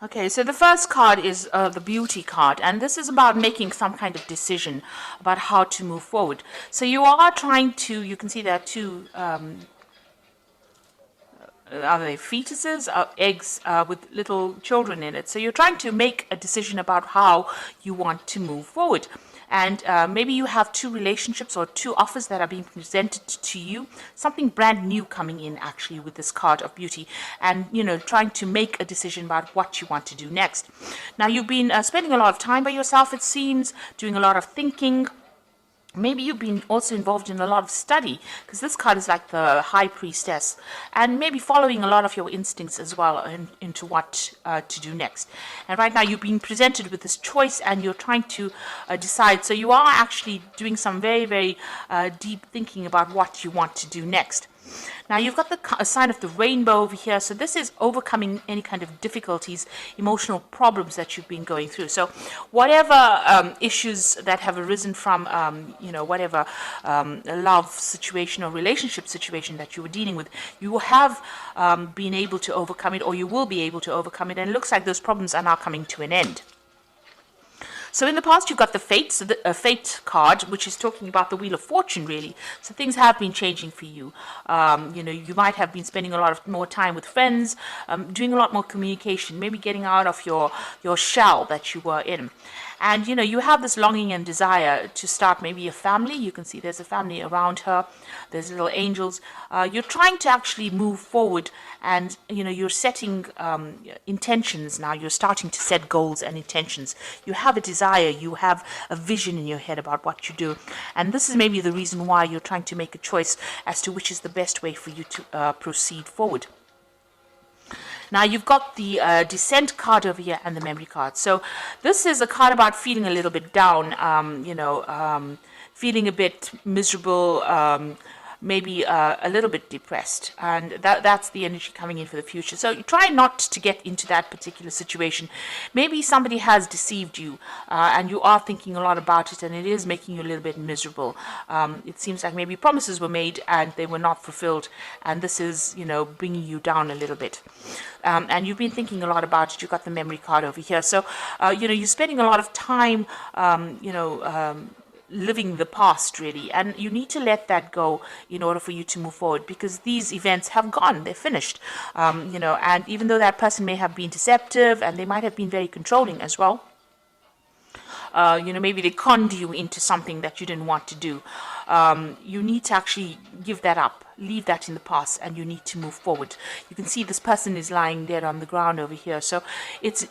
Okay, so the first card is the beauty card, and this is about making some kind of decision about how to move forward. So you are trying to, you can see there are two, are they fetuses, eggs with little children in it. So you're trying to make a decision about how you want to move forward. And maybe you have two relationships or two offers that are being presented to you, something brand new coming in actually with this card of beauty, and trying to make a decision about what you want to do next. Now you've been spending a lot of time by yourself, it seems, doing a lot of thinking. Maybe you've been also involved in a lot of study, because this card is like the high priestess, and maybe following a lot of your instincts as well into what to do next. And right now you've been presented with this choice and you're trying to decide. So you are actually doing some very, very deep thinking about what you want to do next. Now you've got the sign of the rainbow over here. So this is overcoming any kind of difficulties, emotional problems that you've been going through. So whatever issues that have arisen from, whatever love situation or relationship situation that you were dealing with, you have been able to overcome it, or you will be able to overcome it. And it looks like those problems are now coming to an end. So in the past, you've got the Fate, so the Fate card, which is talking about the Wheel of Fortune, really. So things have been changing for you. You might have been spending a lot of more time with friends, doing a lot more communication, maybe getting out of your shell that you were in. And, you have this longing and desire to start maybe a family. You can see there's a family around her. There's little angels. You're trying to actually move forward, and, you're setting intentions now. You're starting to set goals and intentions. You have a desire. You have a vision in your head about what you do. And this is maybe the reason why you're trying to make a choice as to which is the best way for you to proceed forward. Now you've got the Descent card over here and the Memory card. So this is a card about feeling a little bit down, feeling a bit miserable, maybe a little bit depressed, and that's the energy coming in for the future. So you try not to get into that particular situation. Maybe somebody has deceived you, and you are thinking a lot about it, and it is making you a little bit miserable. It seems like maybe promises were made and they were not fulfilled, and this is bringing you down a little bit. And you've been thinking a lot about it. You've got the Memory card over here. So you're spending a lot of time living the past, really, and you need to let that go in order for you to move forward, because these events have gone, they're finished, and even though that person may have been deceptive and they might have been very controlling as well, maybe they conned you into something that you didn't want to do. You need to actually give that up, leave that in the past, and you need to move forward. You can see this person is lying dead on the ground over here. So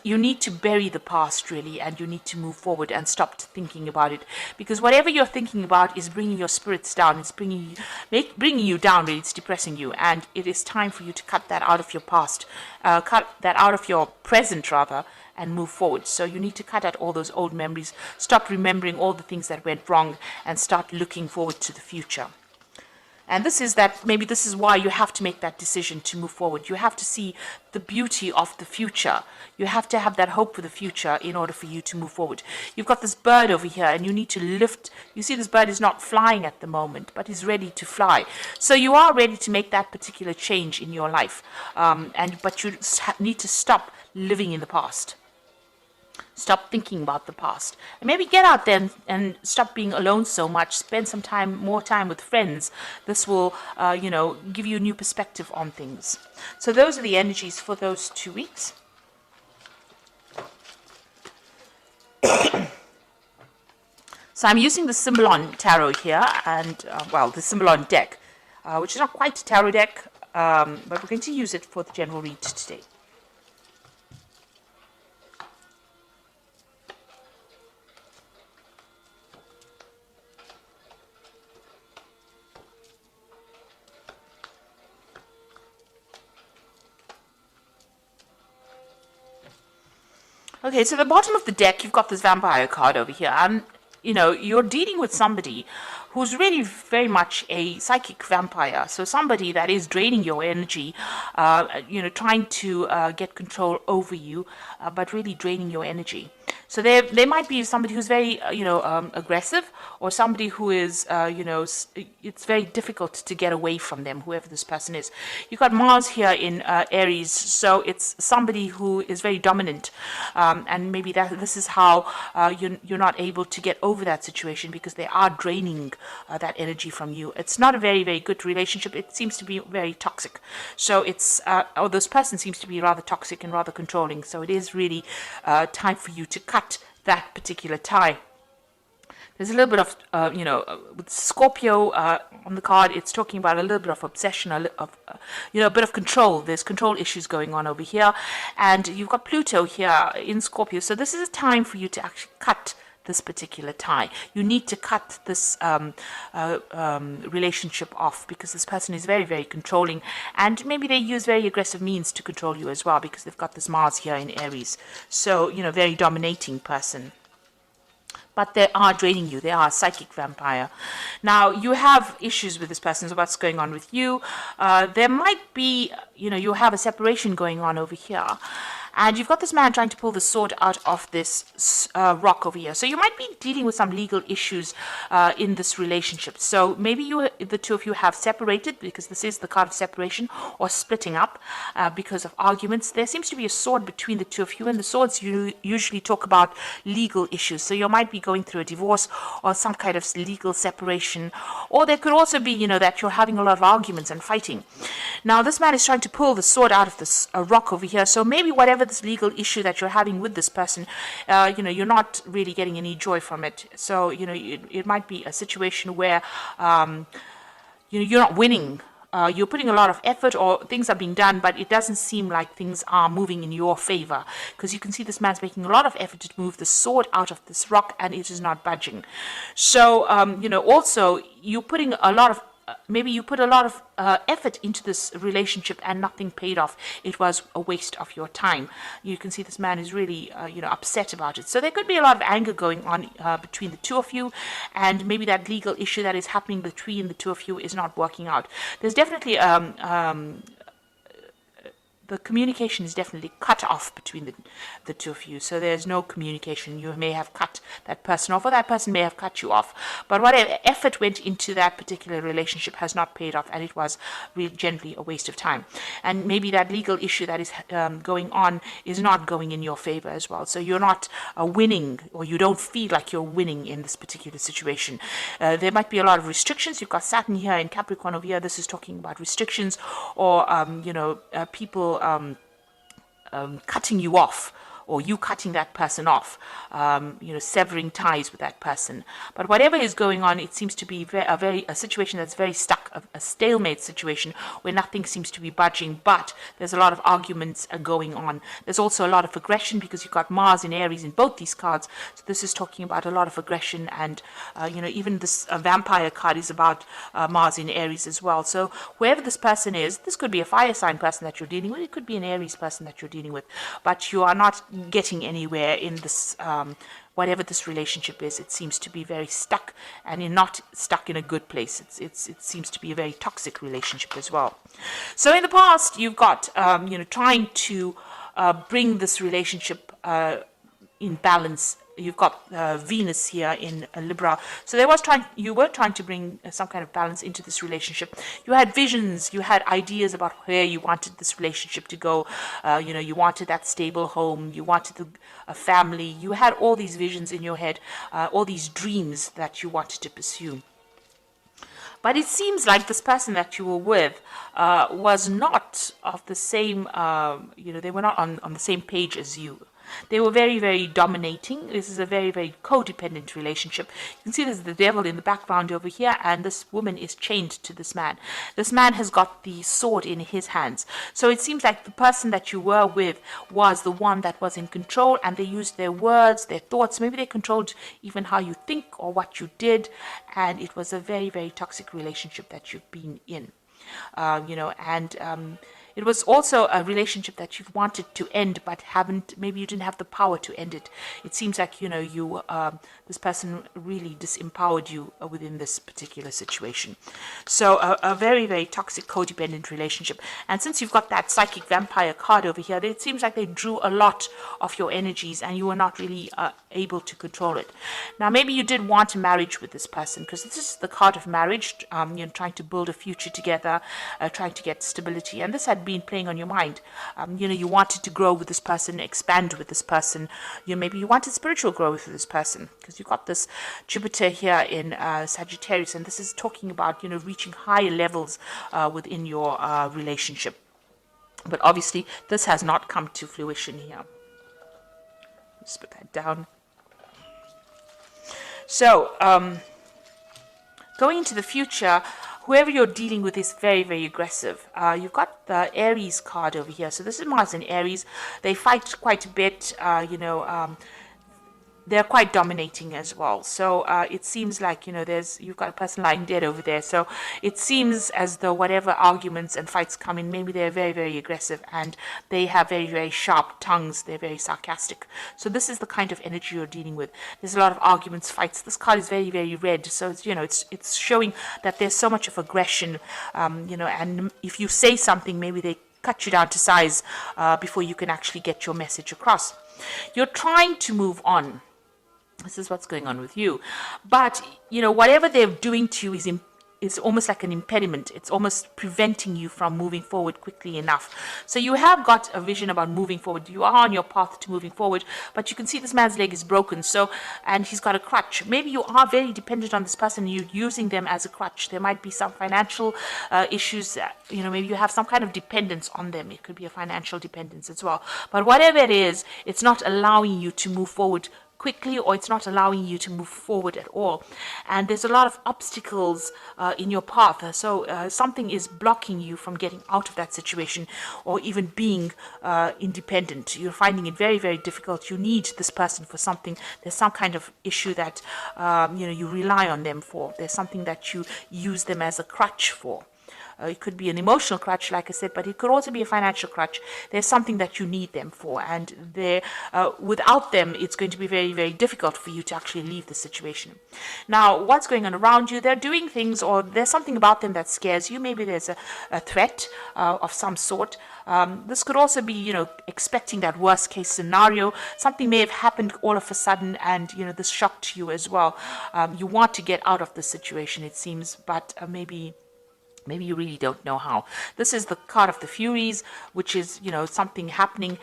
you need to bury the past, really, and you need to move forward and stop thinking about it, because whatever you're thinking about is bringing your spirits down. It's bringing you down, really. It's depressing you, and it is time for you to cut that out of your past, cut that out of your present, rather, and move forward. So you need to cut out all those old memories, stop remembering all the things that went wrong, and start looking forward to the future. And maybe this is why you have to make that decision to move forward. You have to see the beauty of the future. You have to have that hope for the future in order for you to move forward. You've got this bird over here, and you need to lift. You see this bird is not flying at the moment, but is ready to fly. So you are ready to make that particular change in your life. But you need to stop living in the past. Stop thinking about the past, and maybe get out there and stop being alone so much. Spend some more time with friends. This will, give you a new perspective on things. So those are the energies for those 2 weeks. So I'm using the Symbolon Tarot here, and the Symbolon deck, which is not quite a tarot deck, but we're going to use it for the general read today. Okay, so at the bottom of the deck, you've got this Vampire card over here, and, you're dealing with somebody who's really very much a psychic vampire. So somebody that is draining your energy, trying to get control over you, but really draining your energy. So there might be somebody who's very, aggressive, or somebody who is, it's very difficult to get away from them, whoever this person is. You've got Mars here in Aries, so it's somebody who is very dominant, and maybe this is how you're not able to get over that situation, because they are draining that energy from you. It's not a very, very good relationship. It seems to be very toxic. So or this person seems to be rather toxic and rather controlling. So it is really time for you to cut that particular tie. There's a little bit of, with Scorpio on the card, it's talking about a little bit of obsession, a bit of control. There's control issues going on over here. And you've got Pluto here in Scorpio. So this is a time for you to actually cut this particular tie. You need to cut this relationship off, because this person is very, very controlling, and maybe they use very aggressive means to control you as well, because they've got this Mars here in Aries. So, very dominating person. But they are draining you. They are a psychic vampire. Now, you have issues with this person, so what's going on with you? There might be, you have a separation going on over here. And you've got this man trying to pull the sword out of this rock over here. So you might be dealing with some legal issues in this relationship. So maybe the two of you have separated, because this is the card of separation, or splitting up because of arguments. There seems to be a sword between the two of you, and the swords usually talk about legal issues. So you might be going through a divorce or some kind of legal separation. Or there could also be, that you're having a lot of arguments and fighting. Now, this man is trying to pull the sword out of this rock over here. So maybe whatever this legal issue that you're having with this person, you're not really getting any joy from it. So, it might be a situation where, you're not winning. You're putting a lot of effort, or things are being done, but it doesn't seem like things are moving in your favor, because you can see this man's making a lot of effort to move the sword out of this rock, and it is not budging. So, also you're putting a lot of maybe you put a lot of effort into this relationship and nothing paid off. It was a waste of your time. You can see this man is really, upset about it. So there could be a lot of anger going on between the two of you, and maybe that legal issue that is happening between the two of you is not working out. There's definitely the communication is definitely cut off between the two of you. So there's no communication. You may have cut that person off, or that person may have cut you off. But whatever effort went into that particular relationship has not paid off, and it was really generally a waste of time. And maybe that legal issue that is going on is not going in your favor as well. So you're not winning, or you don't feel like you're winning in this particular situation. There might be a lot of restrictions. You've got Saturn here in Capricorn over here. This is talking about restrictions, or people cutting you off, or you cutting that person off, severing ties with that person. But whatever is going on, it seems to be a situation that's very stuck, a stalemate situation where nothing seems to be budging, but there's a lot of arguments going on. There's also a lot of aggression, because you've got Mars in Aries in both these cards. So this is talking about a lot of aggression, and, even this vampire card is about Mars in Aries as well. So whoever this person is, this could be a fire sign person that you're dealing with. It could be an Aries person that you're dealing with, but you are not getting anywhere in this, whatever this relationship is. It seems to be very stuck, and you're not stuck in a good place. It seems to be a very toxic relationship as well. So in the past, you've got, trying to bring this relationship in balance. You've got Venus here in Libra. So you were trying to bring some kind of balance into this relationship. You had visions, you had ideas about where you wanted this relationship to go. You wanted that stable home, you wanted a family. You had all these visions in your head, all these dreams that you wanted to pursue. But it seems like this person that you were with was not of the same, they were not on the same page as you. They were very, very dominating. This is a very, very codependent relationship. You can see there's the devil in the background over here, and this woman is chained to this man. This man has got the sword in his hands. So it seems like the person that you were with was the one that was in control, and they used their words, their thoughts. Maybe they controlled even how you think or what you did, and it was a very, very toxic relationship that you've been in. It was also a relationship that you've wanted to end, but haven't. Maybe you didn't have the power to end it. It seems like this person really disempowered you within this particular situation. So a very, very toxic codependent relationship. And since you've got that psychic vampire card over here, it seems like they drew a lot of your energies, and you were not really able to control it. Now, maybe you did want a marriage with this person, because this is the card of marriage. Trying to build a future together, trying to get stability, and this had been playing on your mind. You wanted to grow with this person, expand with this person. Maybe you wanted spiritual growth with this person, because you've got this Jupiter here in Sagittarius, and this is talking about reaching higher levels within your relationship. But obviously, this has not come to fruition here. Let's put that down. So, going into the future, whoever you're dealing with is very, very aggressive. You've got the Aries card over here. So this is Mars and Aries. They fight quite a bit, they're quite dominating as well. So it seems like, you've got a person lying dead over there. So it seems as though whatever arguments and fights come in, maybe they're very, very aggressive, and they have very, very sharp tongues. They're very sarcastic. So this is the kind of energy you're dealing with. There's a lot of arguments, fights. This card is very, very red. So it's showing that there's so much of aggression, and if you say something, maybe they cut you down to size before you can actually get your message across. You're trying to move on. This is what's going on with you. But, whatever they're doing to you is almost like an impediment. It's almost preventing you from moving forward quickly enough. So you have got a vision about moving forward. You are on your path to moving forward, but you can see this man's leg is broken. And he's got a crutch. Maybe you are very dependent on this person. You're using them as a crutch. There might be some financial issues. Maybe you have some kind of dependence on them. It could be a financial dependence as well. But whatever it is, it's not allowing you to move forward quickly, or it's not allowing you to move forward at all. And there's a lot of obstacles in your path. So something is blocking you from getting out of that situation, or even being independent. You're finding it very, very difficult. You need this person for something. There's some kind of issue that you rely on them for. There's something that you use them as a crutch for. It could be an emotional crutch, like I said, but it could also be a financial crutch. There's something that you need them for, and without them, it's going to be very, very difficult for you to actually leave the situation. Now, what's going on around you? They're doing things, or there's something about them that scares you. Maybe there's a threat of some sort. This could also be, expecting that worst case scenario. Something may have happened all of a sudden, and, this shocked you as well. You want to get out of the situation, it seems, but maybe you really don't know how. This is the card of the Furies, which is, something happening.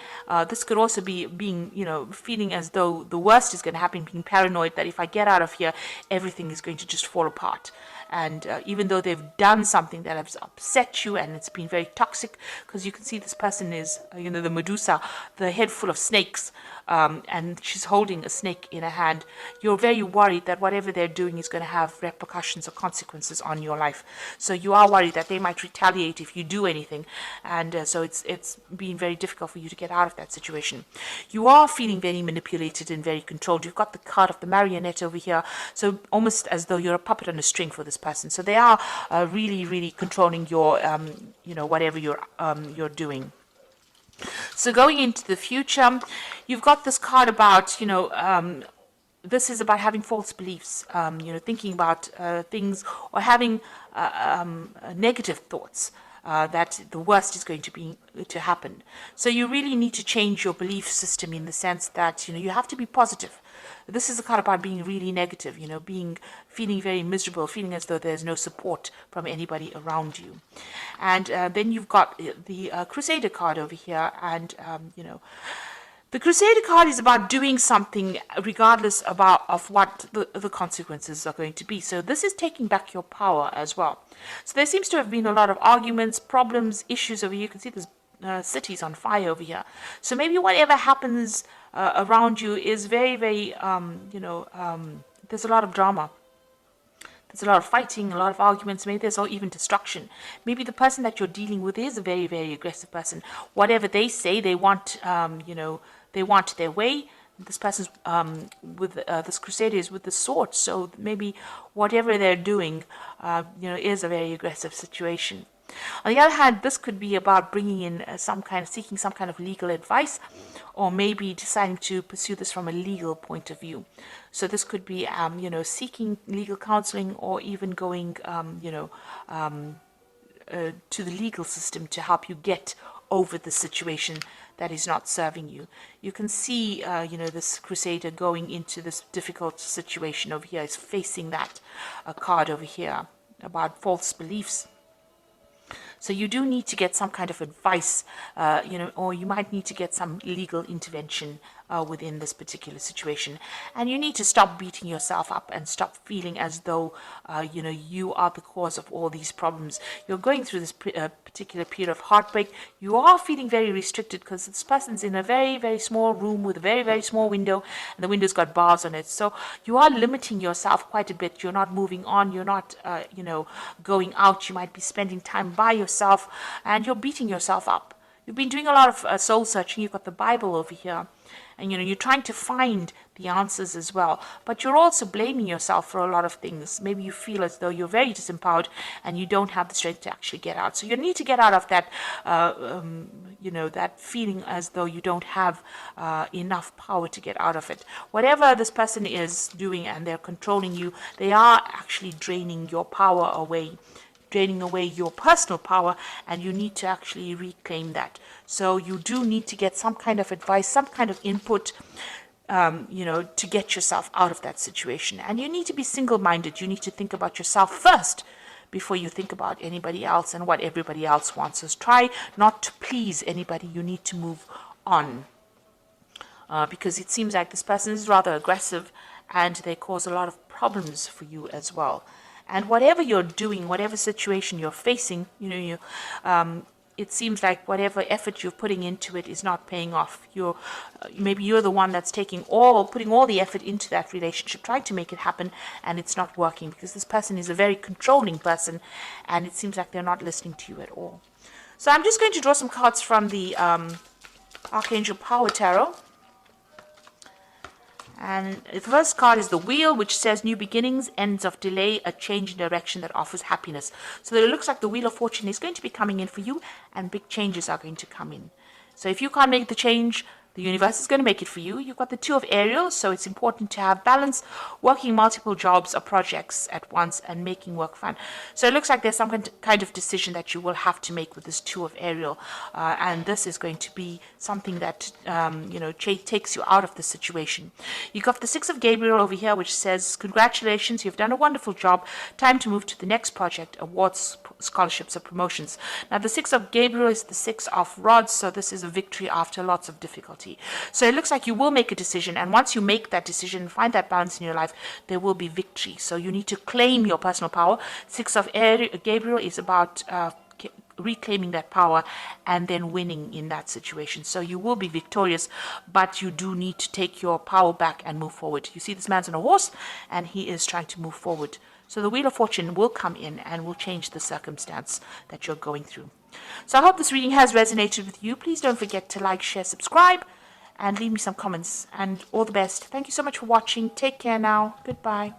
This could also be being, feeling as though the worst is going to happen, being paranoid that if I get out of here, everything is going to just fall apart. And even though they've done something that has upset you, and it's been very toxic, because you can see this person is, the Medusa, the head full of snakes, and she's holding a snake in her hand. You're very worried that whatever they're doing is going to have repercussions or consequences on your life. So you are worried that they might retaliate if you do anything, and so it's been very difficult for you to get out of that situation. You are feeling very manipulated and very controlled. You've got the card of the marionette over here, so almost as though you're a puppet on a string for this person. So they are really, really controlling your, whatever you're doing. So going into the future, you've got this card about, this is about having false beliefs, thinking about things, or having negative thoughts. That the worst is going to happen. So you really need to change your belief system, in the sense that you have to be positive. This is a card about being really negative, feeling very miserable, feeling as though there's no support from anybody around you. And then you've got the Crusader card over here, and the Crusader card is about doing something regardless of what the consequences are going to be. So this is taking back your power as well. So there seems to have been a lot of arguments, problems, issues over here. You can see there's cities on fire over here. So maybe whatever happens around you is very, very, there's a lot of drama. There's a lot of fighting, a lot of arguments. Maybe there's even destruction. Maybe the person that you're dealing with is a very, very aggressive person. Whatever they say, they want, they want their way. This person's with this Crusader is with the sword. So maybe whatever they're doing, is a very aggressive situation. On the other hand, this could be about bringing in seeking some kind of legal advice, or maybe deciding to pursue this from a legal point of view. So this could be, seeking legal counseling, or even going, to the legal system to help you get over the situation that is not serving you. You can see, this crusader going into this difficult situation over here is facing that card over here about false beliefs. So you do need to get some kind of advice, or you might need to get some legal intervention within this particular situation. And you need to stop beating yourself up and stop feeling as though, you are the cause of all these problems. You're going through this particular period of heartbreak. You are feeling very restricted because this person's in a very, very small room with a very, very small window, and the window's got bars on it. So you are limiting yourself quite a bit. You're not moving on. You're not, going out. You might be spending time by yourself, and you're beating yourself up. You've been doing a lot of soul searching. You've got the Bible over here, and you're trying to find the answers as well, but you're also blaming yourself for a lot of things. Maybe you feel as though you're very disempowered and you don't have the strength to actually get out. So you need to get out of that that feeling as though you don't have enough power to get out of it. Whatever this person is doing and they're controlling you, they are actually draining your power away, draining away your personal power, and you need to actually reclaim that. So you do need to get some kind of advice, some kind of input, to get yourself out of that situation. And you need to be single-minded. You need to think about yourself first before you think about anybody else and what everybody else wants. So try not to please anybody. You need to move on, because it seems like this person is rather aggressive and they cause a lot of problems for you as well. And whatever you're doing, whatever situation you're facing, it seems like whatever effort you're putting into it is not paying off. Maybe you're the one that's putting all the effort into that relationship, trying to make it happen, and it's not working because this person is a very controlling person, and it seems like they're not listening to you at all. So I'm just going to draw some cards from the Archangel Power Tarot. And the first card is the Wheel, which says new beginnings, ends of delay, a change in direction that offers happiness. So it looks like the Wheel of Fortune is going to be coming in for you, and big changes are going to come in. So if you can't make the change, the universe is going to make it for you. You've got the Two of Aerials, so it's important to have balance, working multiple jobs or projects at once and making work fun. So it looks like there's some kind of decision that you will have to make with this Two of Aerial, and this is going to be something that takes you out of the situation. You've got the Six of Gabriel over here, which says, congratulations, you've done a wonderful job. Time to move to the next project, awards, scholarships, or promotions. Now the Six of Gabriel is the Six of Rods, so this is a victory after lots of difficulty. So it looks like you will make a decision, and once you make that decision, find that balance in your life, there will be victory. So you need to claim your personal power. Six of Gabriel is about reclaiming that power and then winning in that situation. So you will be victorious, but you do need to take your power back and move forward. You see this man's on a horse and he is trying to move forward. So the Wheel of Fortune will come in and will change the circumstance that you're going through. So I hope this reading has resonated with you. Please don't forget to like, share, subscribe, and leave me some comments. And all the best. Thank you so much for watching. Take care now. Goodbye.